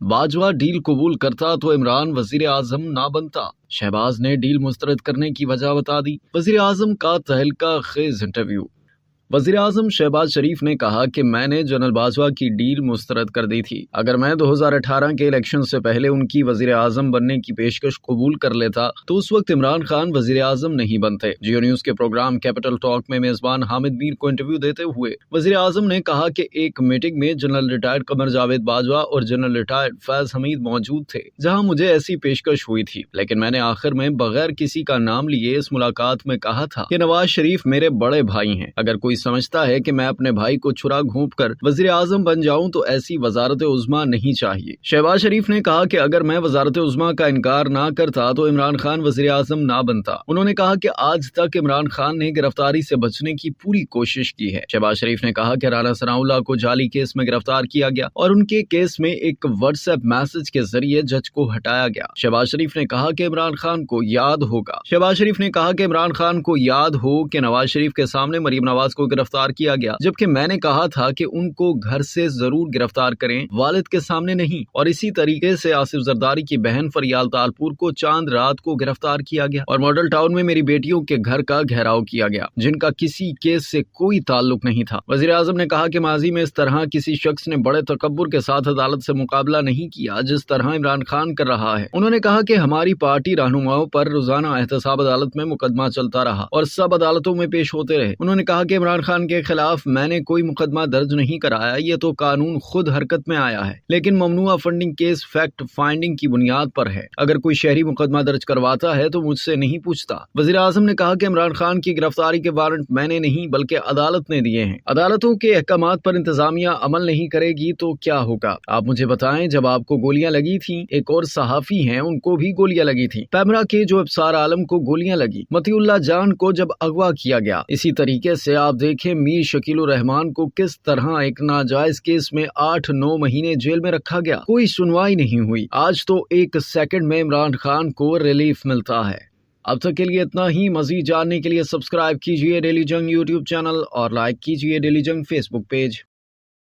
Bajwa deal कबूल करता तो इमरान वजीर आजम ना बनता। शहबाज ने डील मुस्तरद करने की वजह बता दी। वजीर आजम का तहलका खेज इंटरव्यू। वजीर आजम शहबाज शरीफ ने कहा कि मैंने जनरल बाजवा की डील मुस्तरद कर दी थी। अगर मैं 2018 के इलेक्शन से पहले उनकी वजीर आजम बनने की पेशकश कबूल कर लेता तो उस वक्त इमरान खान वजीर आजम नहीं बनते। जियो न्यूज के प्रोग्राम कैपिटल टॉक में मेजबान हामिद मीर को इंटरव्यू देते हुए वजीर आजम ने कहा कि एक मीटिंग में जनरल रिटायर्ड कमर जावेद बाजवा और जनरल रिटायर्ड फैज हमीद मौजूद थे, जहां मुझे ऐसी पेशकश हुई थी, लेकिन मैंने आखिर में बगैर किसी का नाम लिए इस मुलाकात में कहा था कि नवाज शरीफ मेरे बड़े भाई हैं। अगर कोई समझता है कि मैं अपने भाई को छुरा घोंप कर वजीर आजम बन जाऊं तो ऐसी वजारत उज़्मा नहीं चाहिए। शहबाज शरीफ ने कहा कि अगर मैं वजारत उज़्मा का इनकार ना करता तो इमरान खान वजीर आजम ना बनता। उन्होंने कहा कि आज तक इमरान खान ने गिरफ्तारी से बचने की पूरी कोशिश की है। शहबाज शरीफ ने कहा कि राना सनाउल्लाह को जाली केस में गिरफ्तार किया गया और उनके केस में एक व्हाट्सएप मैसेज के जरिए जज को हटाया गया। शहबाज शरीफ ने कहा कि इमरान खान को याद होगा। शहबाज शरीफ ने कहा कि इमरान खान को याद हो कि नवाज शरीफ के सामने मरीम नवाज को गिरफ्तार किया गया, जबकि मैंने कहा था कि उनको घर से जरूर गिरफ्तार करें, वालिद के सामने नहीं। और इसी तरीके से आसिफ जरदारी की बहन फरियाल तालपुर को चांद रात को गिरफ्तार किया गया और मॉडल टाउन में मेरी बेटियों के घर का घेराव किया गया, जिनका किसी केस से कोई ताल्लुक नहीं था। वजीर आजम ने कहा कि माजी में इस तरह किसी शख्स ने बड़े तकब्बुर के साथ अदालत से मुकाबला नहीं किया जिस तरह इमरान खान कर रहा है। उन्होंने कहा कि हमारी पार्टी रहनुमाओं पर रोजाना एहतसाब अदालत में मुकदमा चलता रहा और सब अदालतों में पेश होते रहे। उन्होंने कहा कि इमरान खान के खिलाफ मैंने कोई मुकदमा दर्ज नहीं कराया, ये तो कानून खुद हरकत में आया है, लेकिन ममनुआ फंडिंग केस फैक्ट फाइंडिंग की बुनियाद पर है। अगर कोई शहरी मुकदमा दर्ज करवाता है तो मुझसे नहीं पूछता। वजीर आजम ने कहा कि इमरान खान की गिरफ्तारी के वारंट मैंने नहीं बल्कि अदालत ने दिए हैं। अदालतों के अहकामात पर इंतजामिया अमल नहीं करेगी तो क्या होगा? आप मुझे बताएं, जब आपको गोलियां लगी थी, एक और सहाफी हैं उनको भी गोलियां लगी थी। पैमरा के जो अबसार आलम को गोलियां लगी, मतीउल्लाह जान को जब अगवा किया गया। इसी तरीके से आप देखें मीर शकीलुर रहमान को किस तरह एक नाजायज केस में 8-9 महीने जेल में रखा गया, कोई सुनवाई नहीं हुई। आज तो एक सेकंड में इमरान खान को रिलीफ मिलता है। अब तक के लिए इतना ही। मजीद जानने के लिए सब्सक्राइब कीजिए डेली जंग यूट्यूब चैनल और लाइक कीजिए डेली जंग फेसबुक पेज।